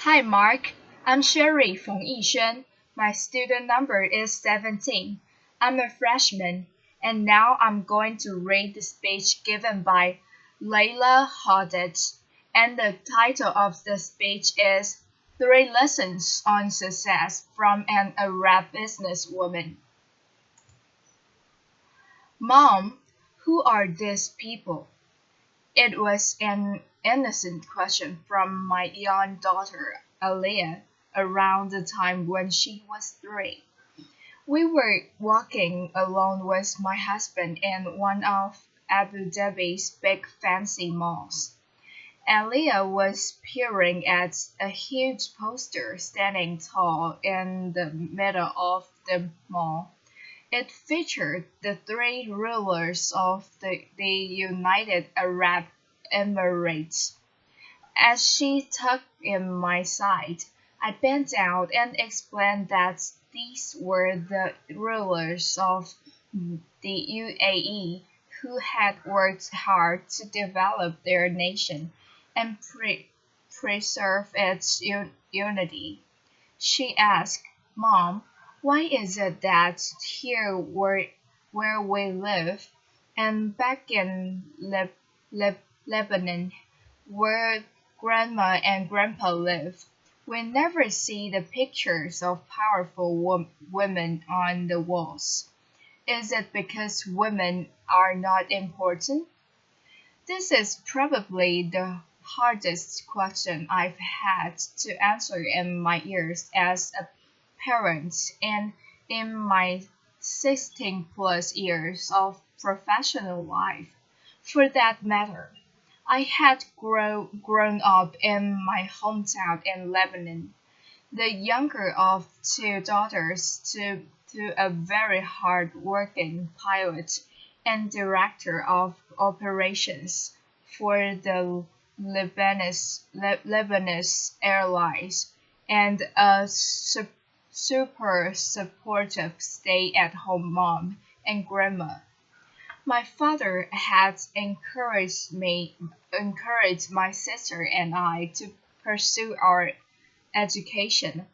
Hi Mark, I'm Sherry from Yishen. My student number is 17. I'm a freshman, and now I'm going to read the speech given by Leila Hoteit. And the title of the speech is Three Lessons on Success from an Arab Businesswoman. Mom, who are these people? It was an innocent question from my young daughter Aliyah around the time when she was 3. We were walking alone with my husband in one of Abu Dhabi's big fancy malls. Aliyah was peering at a huge poster standing tall in the middle of the mall. It featured the three rulers of the United Arab Emirates. As she tugged in my side, I bent down and explained that these were the rulers of the UAE who had worked hard to develop their nation and preserve its unity. She asked, Mom, why is it that here where we live and back in Lebanon, where Grandma and Grandpa live, we never see the pictures of powerful women on the walls? Is it because women are not important? This is probably the hardest question I've had to answer in my years as a parent and in my 16 plus years of professional life. For that matter, I had grown up in my hometown in Lebanon, the younger of two daughters to a very hard-working pilot and director of operations for the Lebanese Airlines and a super supportive stay-at-home mom and grandma. My father had encouraged my sister and I to pursue our education,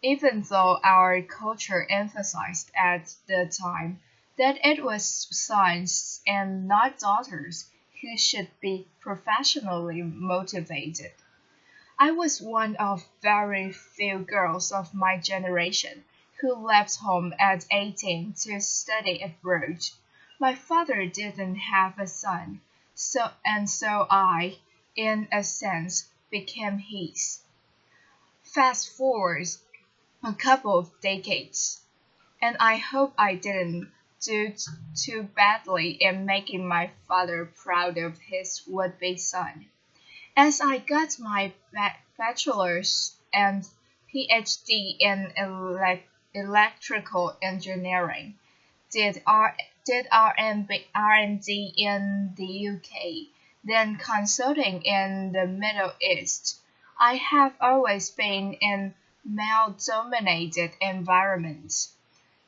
even though our culture emphasized at the time that it was sons and not daughters who should be professionally motivated. I was one of very few girls of my generation who left home at 18 to study abroad. My father didn't have a son, so I, in a sense, became his. Fast forward a couple of decades, and I hope I didn't do too badly in making my father proud of his would-be son. As I got my bachelor's and PhD in electrical engineering, did R&D in the UK, then consulting in the Middle East. I have always been in male-dominated environments.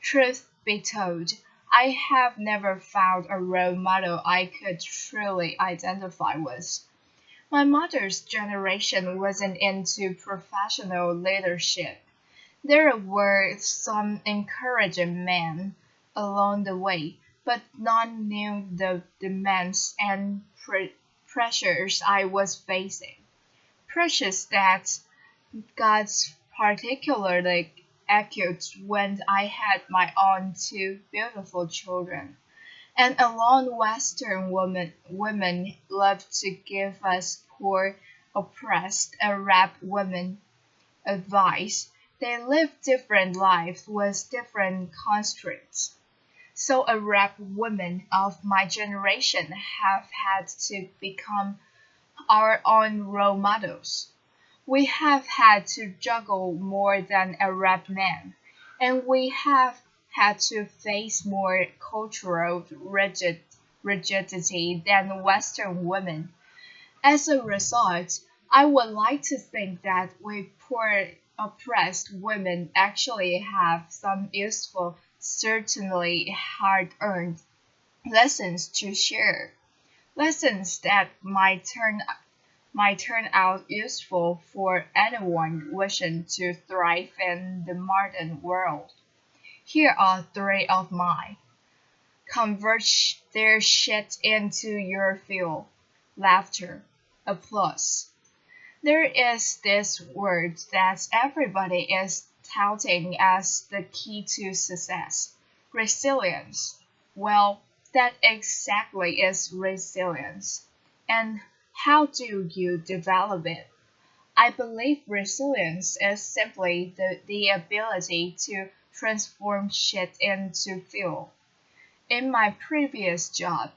Truth be told, I have never found a role model I could truly identify with. My mother's generation wasn't into professional leadership. There were some encouraging men along the way, but none knew the demands and pressures I was facing. Pressures that got particularly acute when I had my own two beautiful children. And alone Western women love to give us poor, oppressed Arab women advice. They live different lives with different constraints. So Arab women of my generation have had to become our own role models. We have had to juggle more than Arab men, and we have had to face more cultural rigidity than Western women. As a result, I would like to think that we poor oppressed women actually have some useful, certainly hard-earned lessons to share. Lessons that might might turn out useful for anyone wishing to thrive in the modern world. Here are three of mine. Convert their shit into your fuel. Laughter. Applause. There is this word that everybody is touting as the key to success: resilience. Well, that exactly is resilience. And how do you develop it? I believe resilience is simply the ability to transform shit into fuel. In my previous job,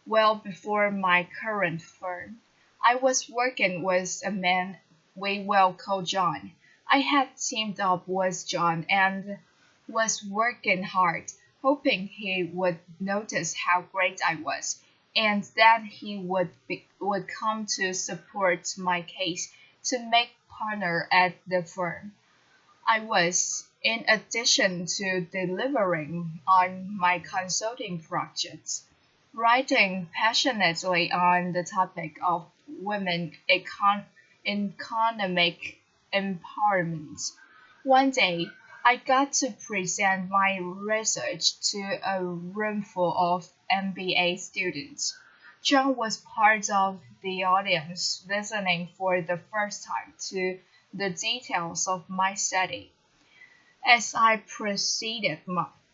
well before my current firm, I was working with a man we will call John. I had teamed up with John and was working hard, hoping he would notice how great I was, and that he would come to support my case to make partner at the firm. I was, in addition to delivering on my consulting projects, writing passionately on the topic of women economic empowerment. One day, I got to present my research to a roomful of MBA students. John was part of the audience listening for the first time to the details of my study. As I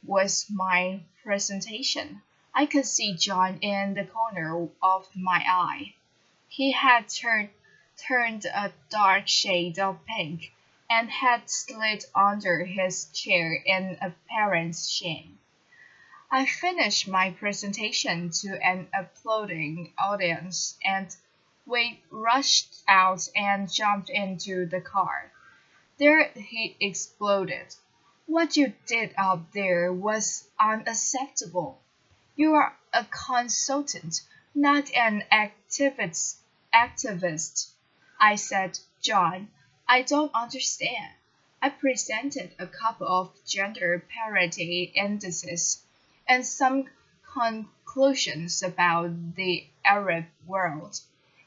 with my presentation, I could see John in the corner of my eye. He had turned a dark shade of pink and had slid under his chair in apparent shame. I finished my presentation to an applauding audience, and we rushed out and jumped into the car. There he exploded. What you did up there was unacceptable. You are a consultant, not an activist. I said, John, I don't understand. I presented a couple of gender parity indices and some conclusions about the Arab world.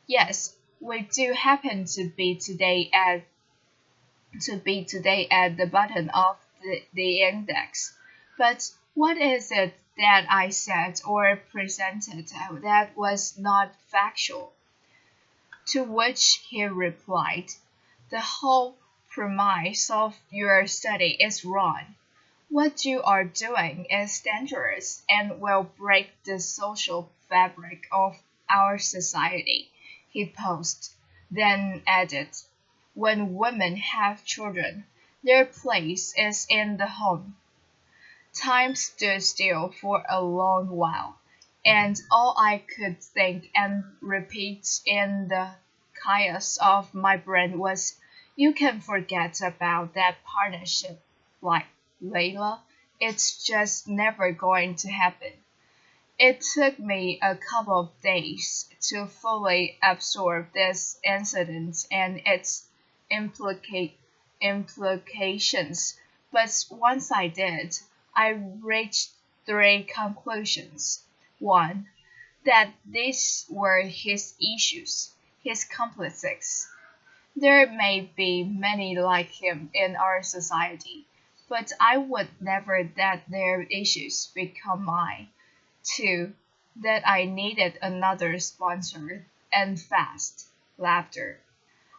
Yes, we do happen to be today at the bottom of the index. But what is it that I said or presented that was not factual? To which he replied, the whole premise of your study is wrong. What you are doing is dangerous and will break the social fabric of our society, he posed, then added, when women have children, their place is in the home. Time stood still for a long while, and all I could think and repeat in the chaos of my brain was, you can forget about that partnership, like Layla. It's just never going to happen. It took me a couple of days to fully absorb this incident and its implica- implications, but once I did, I reached three conclusions. One, that these were his issues, his complexes. There may be many like him in our society, but I would never let their issues become mine. Two, that I needed another sponsor, and fast. Laughter.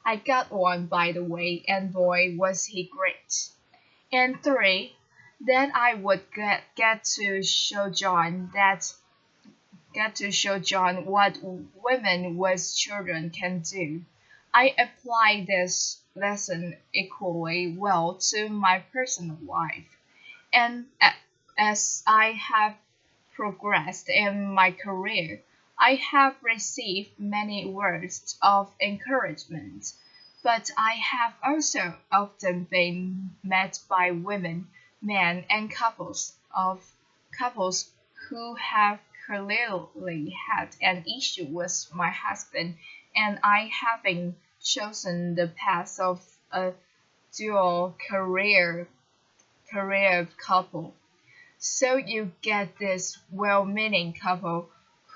I got one, by the way, and boy, was he great. And three, that I would get to show John what women with children can do. I apply this lesson equally well to my personal life, and as I have progressed in my career, I have received many words of encouragement, but I have also often been met by women, men, and couples who have clearly had an issue with my husband and I having chosen the path of a dual career couple. So you get this well-meaning couple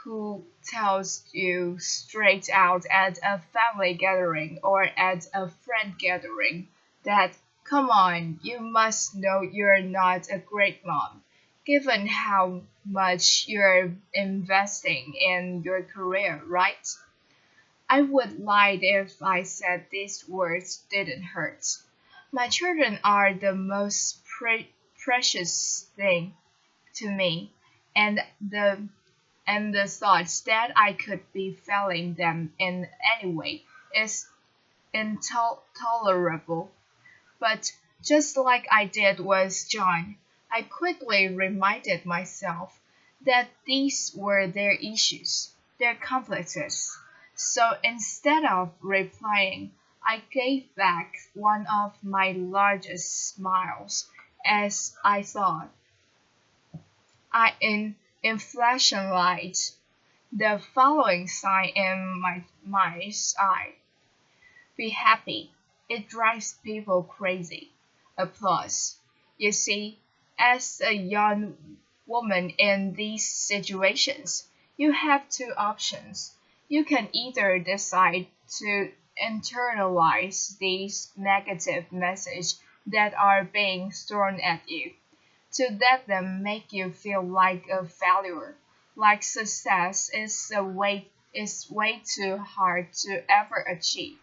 who tells you straight out at a family gathering or at a friend gathering that, come on, you must know you're not a great mom, given how much you're investing in your career, right? I would lie if I said these words didn't hurt. My children are the most precious thing to me, and the thoughts that I could be failing them in any way is intolerable. But just like I did with John, I quickly reminded myself that these were their issues, their complexes. So instead of replying, I gave back one of my largest smiles as I thought, in flashing light, the following sign in my mind's eye. Be happy. It drives people crazy. Applause. You see, as a young woman in these situations, you have two options. You can either decide to internalize these negative messages that are being thrown at you, to let them make you feel like a failure, like success is way too hard to ever achieve.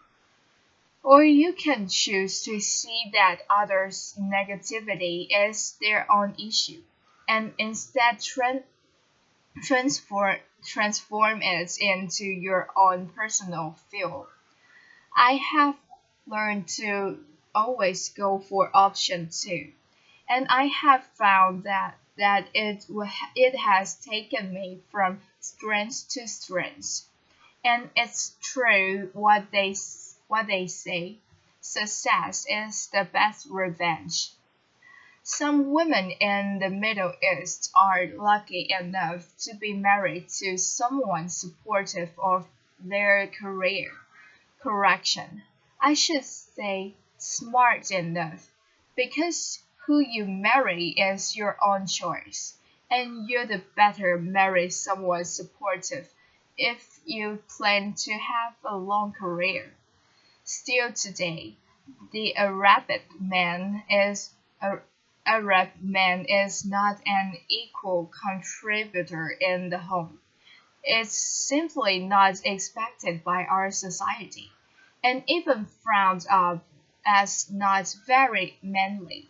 Or you can choose to see that others' negativity is their own issue, and instead transform it into your own personal field. I have learned to always go for option two, and I have found that it has taken me from strength to strength. And it's true what they say. Success is the best revenge. Some women in the Middle East are lucky enough to be married to someone supportive of their career. Correction. I should say smart enough, because who you marry is your own choice, and you'd better marry someone supportive if you plan to have a long career. Still today, the a- Arab man is not an equal contributor in the home. It's simply not expected by our society, and even frowned up as not very manly.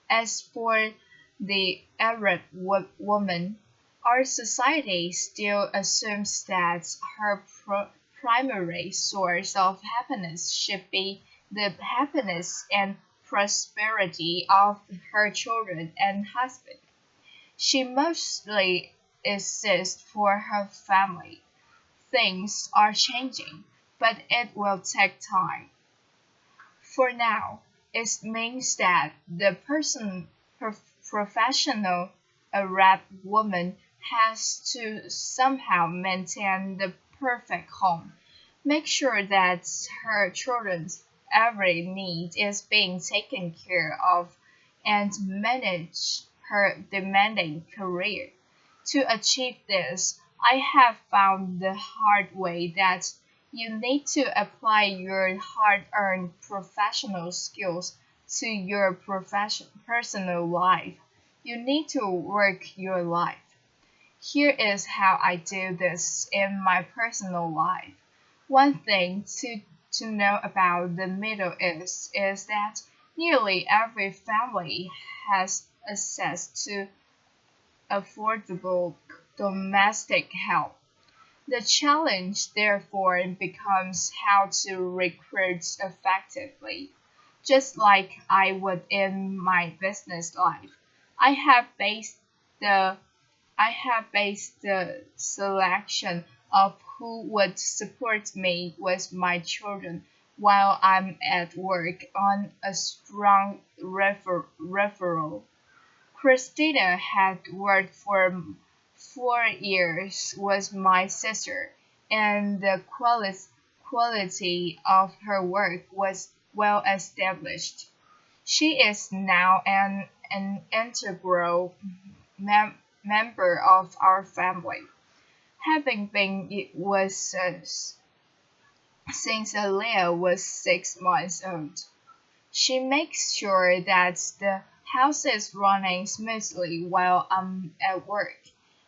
As for the Arab woman, our society still assumes that her primary source of happiness should be the happiness and prosperity of her children and husband. She mostly exists for her family. Things are changing, but it will take time. For now, it means that the professional Arab woman has to somehow maintain the perfect home, make sure that her children's every need is being taken care of, and manage her demanding career. To achieve this, I have found the hard way that you need to apply your hard earned professional skills to your personal life. You need to work your life. Here is how I do this in my personal life. One thing to know about the Middle East is that nearly every family has access to affordable domestic help. The challenge, therefore, becomes how to recruit effectively. Just like I would in my business life, I have based the I have based the selection of who would support me with my children while I'm at work on a strong referral. Christina had worked for 4 years with my sister, and the quality of her work was well established. She is now an integral member of our family. having been it was since Alea was 6 months old. She makes sure that the house is running smoothly while I'm at work,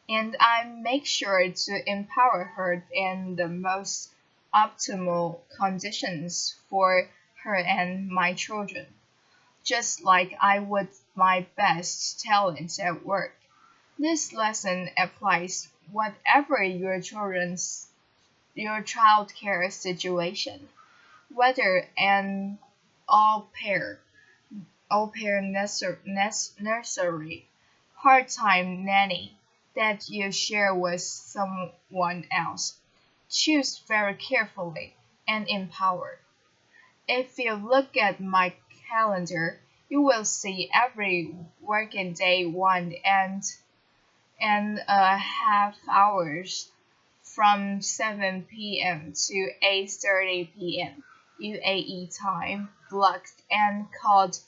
and I make sure to empower her in the most optimal conditions for her and my children, just like I would my best talents at work. This lesson applies whatever your childcare situation, whether an au pair, nursery, part-time nanny that you share with someone else. Choose very carefully and empower. If you look at my calendar, you will see every working day 1.5 hours from 7 p.m. to 8:30 p.m. UAE time blocked and called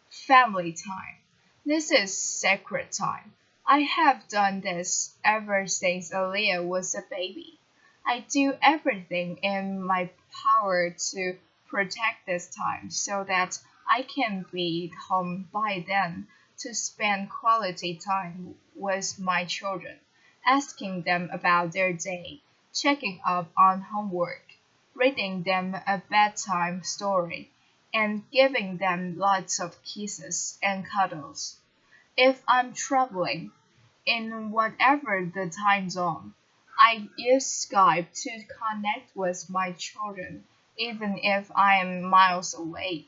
family time. This is sacred time. I have done this ever since Aaliyah was a baby. I do everything in my power to protect this time so that I can be home by then to spend quality time with my children, asking them about their day, checking up on homework, reading them a bedtime story, and giving them lots of kisses and cuddles. If I'm traveling, in whatever the time zone, I use Skype to connect with my children, even if I am miles away.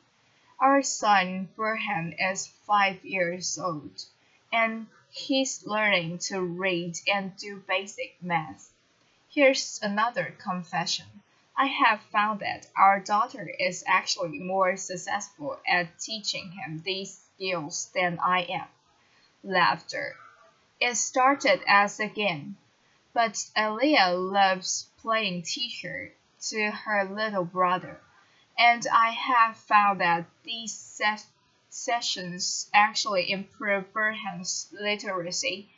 Our son Burhan is 5 years old, and he's learning to read and do basic math. Here's another confession. I have found that our daughter is actually more successful at teaching him these skills than I am. Laughter. It started as a game, but Aaliyah loves playing teacher to her little brother, and I have found that these sessions actually improve Burhan's literacy,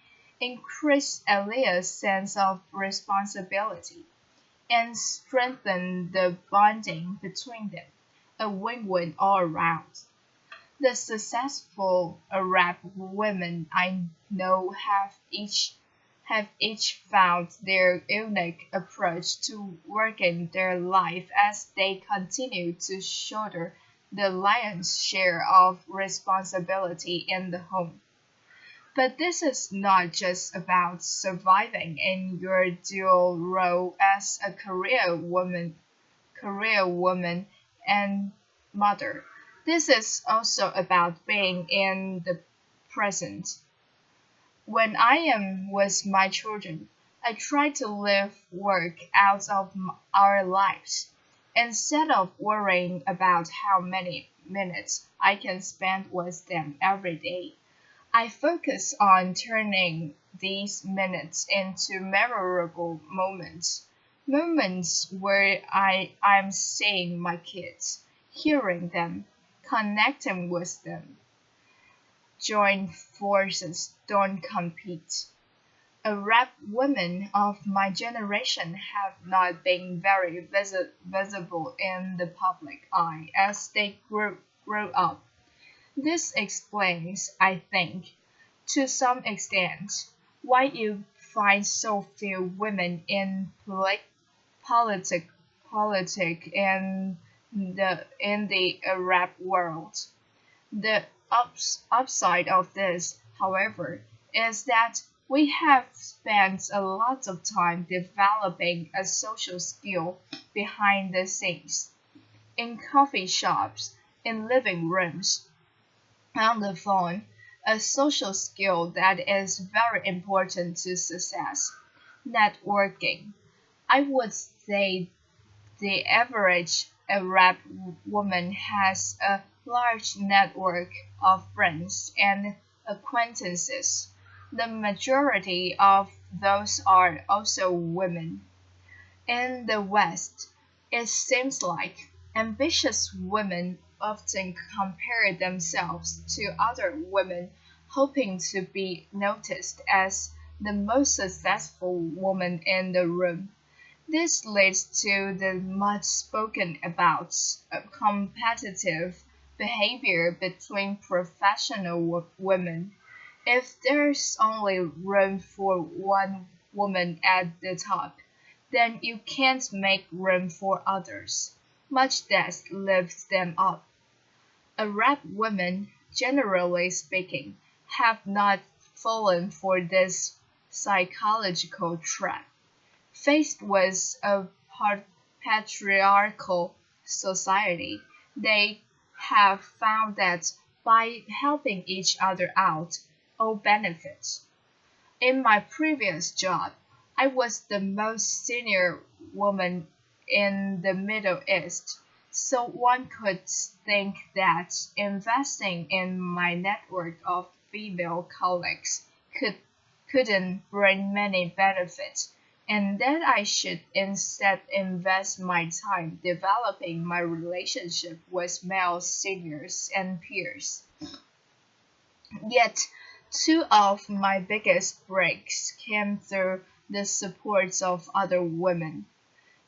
increase Aaliyah's sense of responsibility, and strengthen the bonding between them. A win-win all around. The successful Arab women I know have each found their unique approach to working their life as they continue to shoulder the lion's share of responsibility in the home. But this is not just about surviving in your dual role as a career woman and mother. This is also about being in the present. When I am with my children, I try to live work out of our lives instead of worrying about how many minutes I can spend with them every day. I focus on turning these minutes into memorable moments, moments where I'm seeing my kids, hearing them, connecting with them. Join forces, don't compete. Arab women of my generation have not been very visible in the public eye as they grew up. This explains, I think, to some extent, why you find so few women in politic, in the Arab world. The upside of this, however, is that we have spent a lot of time developing a social skill behind the scenes, in coffee shops, in living rooms, on the phone, a social skill that is very important to success. Networking. I would say the average Arab woman has a large network of friends and acquaintances. The majority of those are also women. In the West, it seems like ambitious women often compare themselves to other women hoping to be noticed as the most successful woman in the room. This leads to the much spoken about competitive behavior between professional women. If there's only room for one woman at the top, then you can't make room for others, much less lift them up. Arab women, generally speaking, have not fallen for this psychological trap. Faced with a patriarchal society, they have found that by helping each other out, all benefit. In my previous job, I was the most senior woman in the Middle East, so one could think that investing in my network of female colleagues couldn't bring many benefits, and that I should instead invest my time developing my relationship with male seniors and peers. Yet, two of my biggest breaks came through the support of other women.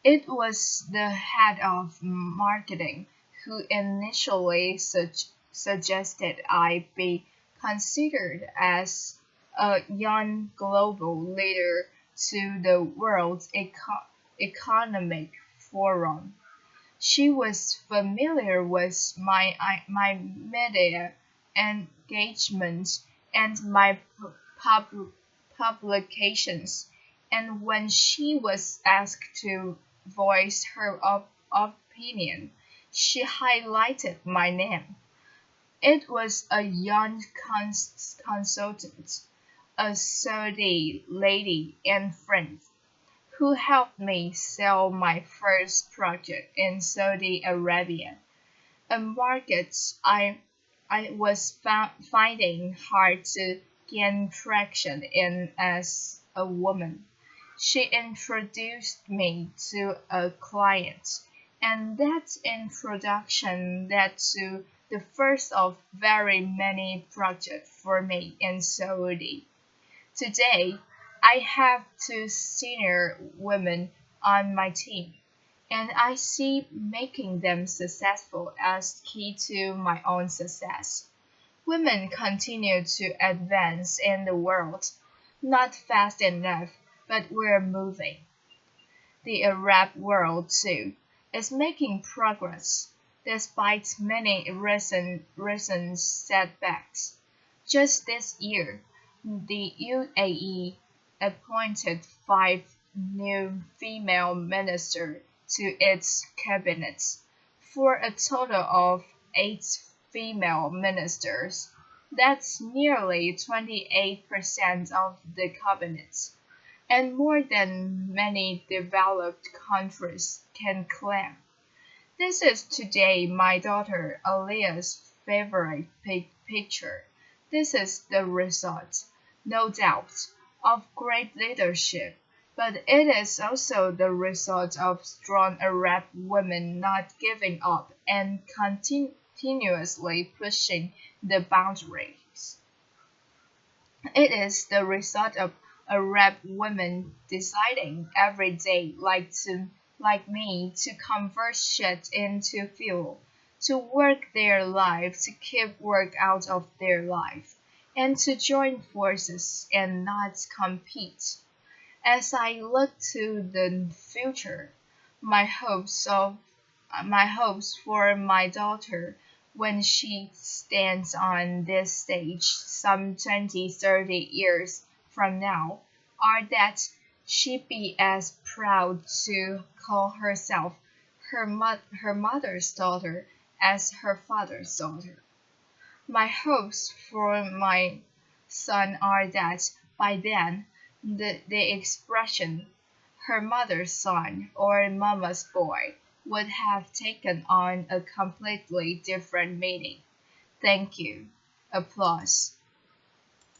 It was the head of marketing who initially suggested I be considered as a young global leader to the World Economic Forum. She was familiar with my media engagement and my publications, and when she was asked to voice her opinion, she highlighted my name. It was a young consultant, a Saudi lady and friend, who helped me sell my first project in Saudi Arabia, a market I was finding hard to gain traction in as a woman. She introduced me to a client, and that introduction led to the first of very many projects for me in Saudi. Today, I have two senior women on my team, and I see making them successful as key to my own success. Women continue to advance in the world, not fast enough, but we're moving. The Arab world, too, is making progress, despite many recent setbacks. Just this year, the UAE appointed five new female ministers to its cabinet, for a total of eight female ministers. That's nearly 28% of the cabinet, and more than many developed countries can claim. This is today my daughter Alia's favorite picture. This is the result, no doubt, of great leadership, but it is also the result of strong Arab women not giving up and continuously pushing the boundaries. It is the result of Arab women deciding every day, like me, to convert shit into fuel, to work their life, to keep work out of their life, and to join forces and not compete. As I look to the future, my hopes of my hopes for my daughter when she stands on this stage some 20, 30 years from now are that she be as proud to call herself her mother's daughter as her father's daughter. My hopes for my son are that by then the expression her mother's son or mama's boy would have taken on a completely different meaning. Thank you. Applause.